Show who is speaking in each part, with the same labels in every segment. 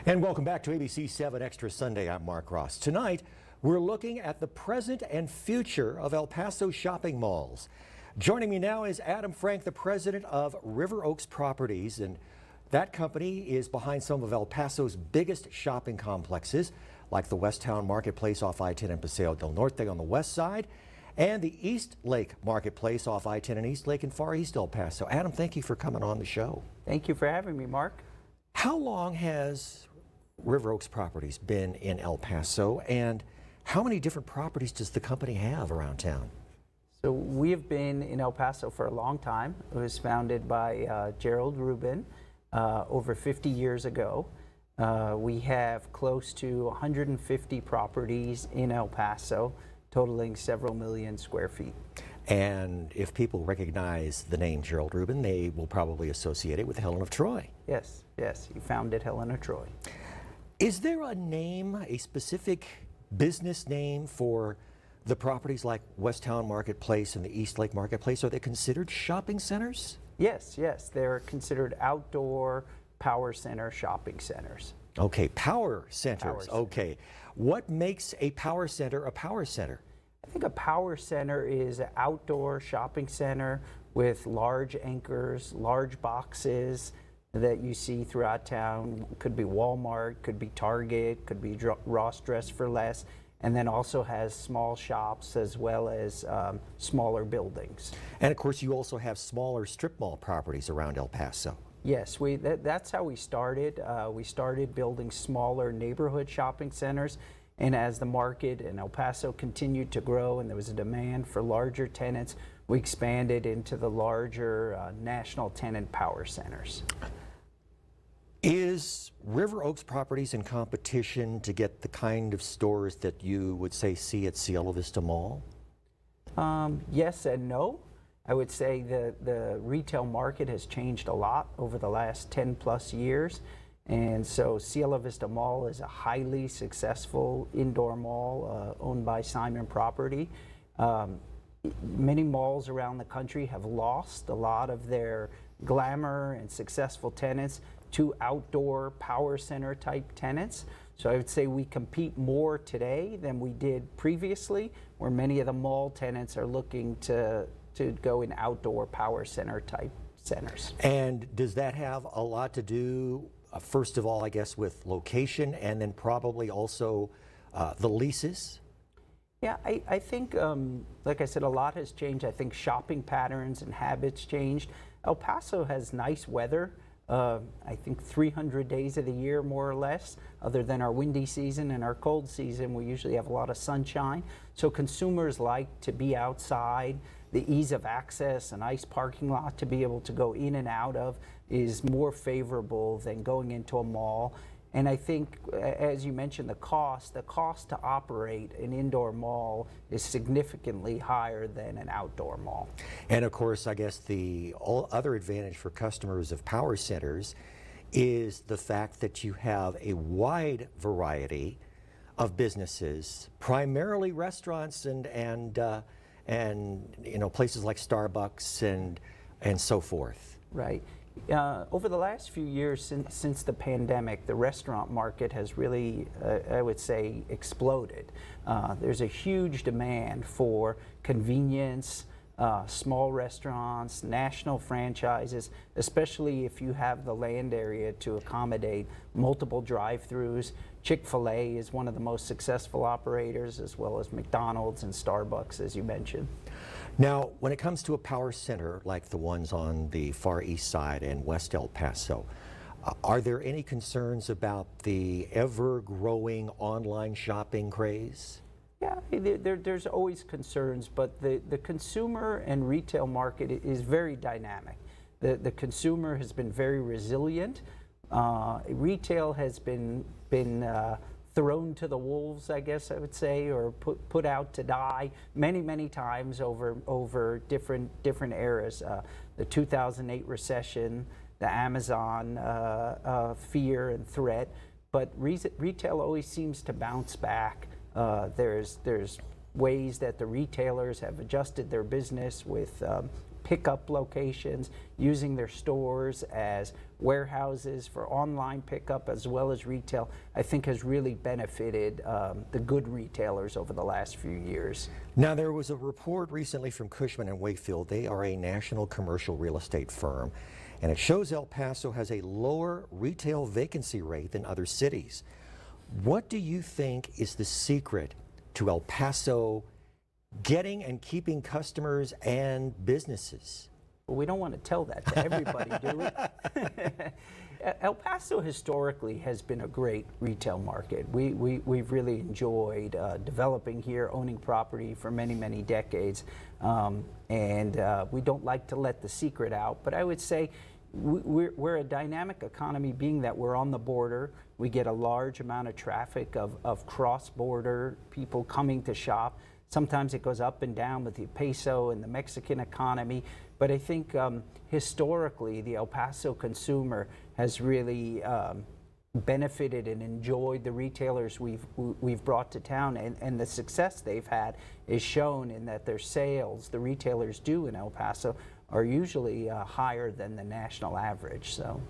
Speaker 1: And welcome back to ABC-7 Extra Sunday. I'm Mark Ross. Tonight, we're looking at the present and future of El Paso shopping malls. Joining me now is Adam Frank, the president of River Oaks Properties, and that company is behind some of El Paso's biggest shopping complexes, like the West Town Marketplace off I-10 and Paseo del Norte on the west side, and the East Lake Marketplace off I-10 and East Lake in Far East El Paso. Adam, thank you for coming on the show.
Speaker 2: Thank you for having me, Mark.
Speaker 1: How long has River Oaks Properties been in El Paso, and how many different properties does the company have around town?
Speaker 2: So we have been in El Paso for a long time. It was founded by Gerald Rubin over 50 years ago. We have close to 150 properties in El Paso, totaling several million square feet.
Speaker 1: And if people recognize the name Gerald Rubin, they will probably associate it with Helen of Troy.
Speaker 2: Yes, yes, he founded Helen of Troy.
Speaker 1: Is there a name, a specific business name for the properties like West Town Marketplace and the East Lake Marketplace? Are they considered shopping centers?
Speaker 2: Yes, yes, they're considered outdoor power center shopping centers.
Speaker 1: Okay, power centers. Okay. What makes a power center a power center?
Speaker 2: I think a power center is an outdoor shopping center with large anchors, large boxes that you see throughout town. Could be Walmart, could be Target, could be Ross Dress for Less, and then also has small shops as well as smaller buildings.
Speaker 1: And of course, you also have smaller strip mall properties around El Paso.
Speaker 2: Yes, that's how we started. We started building smaller neighborhood shopping centers, and as the market in El Paso continued to grow and there was a demand for larger tenants, we expanded into the larger national tenant power centers.
Speaker 1: Is River Oaks Properties in competition to get the kind of stores that you would say see at Cielo Vista Mall?
Speaker 2: Yes and no. I would say the retail market has changed a lot over the last 10 plus years. And so Cielo Vista Mall is a highly successful indoor mall owned by Simon Property. Many malls around the country have lost a lot of their glamour and successful tenants to outdoor power center type tenants. So I would say we compete more today than we did previously, where many of the mall tenants are looking to go in outdoor power center type centers.
Speaker 1: And does that have a lot to do, first of all, I guess, with location, and then probably also the leases?
Speaker 2: Yeah, I think, like I said, a lot has changed. I think shopping patterns and habits changed. El Paso has nice weather. I think 300 days of the year, more or less, other than our windy season and our cold season. We usually have a lot of sunshine. So consumers like to be outside. The ease of access, a nice parking lot to be able to go in and out of is more favorable than going into a mall. And I think, as you mentioned, the cost to operate an indoor mall is significantly higher than an outdoor mall.
Speaker 1: And of course, I guess the other advantage for customers of power centers is the fact that you have a wide variety of businesses, primarily restaurants and you know, places like Starbucks and so forth.
Speaker 2: Right. Over the last few years since the pandemic, the restaurant market has really, I would say, exploded. There's a huge demand for convenience, small restaurants, national franchises, especially if you have the land area to accommodate multiple drive-thrus. Chick-fil-A is one of the most successful operators, as well as McDonald's and Starbucks, as you mentioned.
Speaker 1: Now, when it comes to a power center like the ones on the Far East Side and West El Paso, are there any concerns about the ever-growing online shopping craze?
Speaker 2: Yeah, there's always concerns, but the consumer and retail market is very dynamic. The consumer has been very resilient. Retail has been thrown to the wolves, I guess I would say, or put out to die many times over different eras. The 2008 recession, the Amazon fear and threat, but retail always seems to bounce back. There's ways that the retailers have adjusted their business with pickup locations, using their stores as warehouses for online pickup as well as retail, I think has really benefited the good retailers over the last few years.
Speaker 1: Now, there was a report recently from Cushman & Wakefield. They are a national commercial real estate firm, and it shows El Paso has a lower retail vacancy rate than other cities. What do you think is the secret to El Paso getting and keeping customers and businesses?
Speaker 2: Well, we don't want to tell that to everybody, do we? El Paso historically has been a great retail market. We've really enjoyed developing here, owning property for many, many decades. And we don't like to let the secret out, but I would say we're a dynamic economy, being that we're on the border. We get a large amount of traffic of cross-border people coming to shop. Sometimes it goes up and down with the peso and the Mexican economy. But I think historically, the El Paso consumer has really benefited and enjoyed the retailers we've brought to town, and the success they've had is shown in that their sales, the retailers do in El Paso, are usually higher than the national average. So,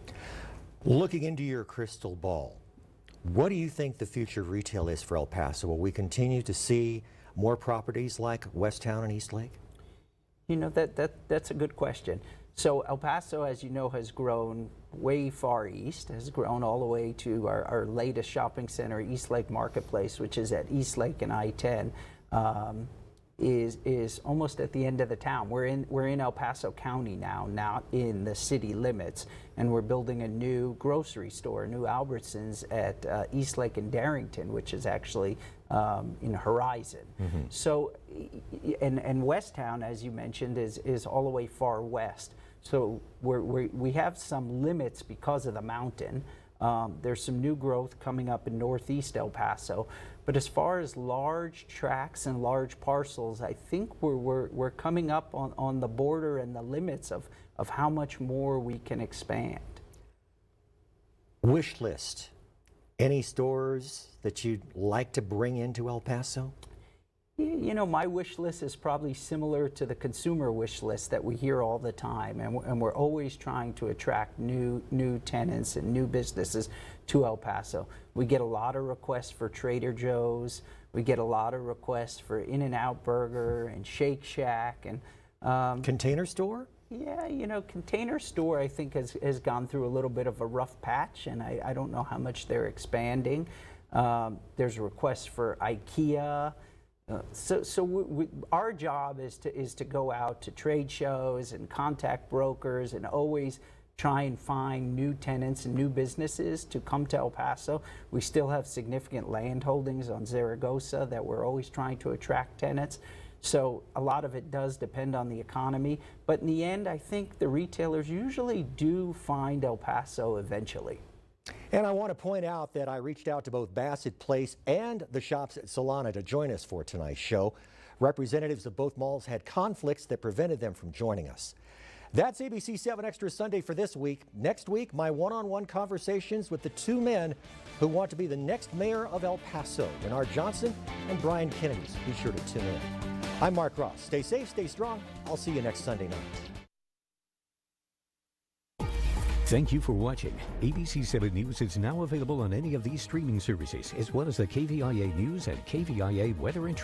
Speaker 1: looking into your crystal ball, what do you think the future of retail is for El Paso? Will we continue to see more properties like Westtown and Eastlake?
Speaker 2: You know, that's a good question. So El Paso, as you know, has grown way far east, has grown all the way to our latest shopping center, Eastlake Marketplace, which is at Eastlake and I-10, is almost at the end of the town. We're in El Paso County now, not in the city limits, and we're building a new grocery store, new Albertsons at Eastlake and Darrington, which is actually in Horizon. Mm-hmm. So, and Westtown, as you mentioned, is all the way far west. So we have some limits because of the mountain. There's some new growth coming up in northeast El Paso. But as far as large tracts and large parcels, I think we're coming up on the border and the limits of how much more we can expand.
Speaker 1: Wish list. Any stores that you'd like to bring into El Paso?
Speaker 2: You know, my wish list is probably similar to the consumer wish list that we hear all the time, and we're always trying to attract new tenants and new businesses to El Paso. We get a lot of requests for Trader Joe's. We get a lot of requests for In-N-Out Burger and Shake Shack and
Speaker 1: Container Store?
Speaker 2: Yeah, you know, Container Store I think has gone through a little bit of a rough patch, and I don't know how much they're expanding. There's requests for IKEA. So our job is to go out to trade shows and contact brokers and always try and find new tenants and new businesses to come to El Paso. We still have significant land holdings on Zaragoza that we're always trying to attract tenants. So a lot of it does depend on the economy, but in the end, I think the retailers usually do find El Paso eventually.
Speaker 1: And I want to point out that I reached out to both Bassett Place and the shops at Solana to join us for tonight's show. Representatives of both malls had conflicts that prevented them from joining us. That's ABC-7 Extra Sunday for this week. Next week, my one-on-one conversations with the two men who want to be the next mayor of El Paso, Renard Johnson and Brian Kennedy. Be sure to tune in. I'm Mark Ross. Stay safe, stay strong. I'll see you next Sunday night.
Speaker 3: Thank you for watching. ABC-7 News is now available on any of these streaming services, as well as the KVIA News and KVIA Weather and Traffic.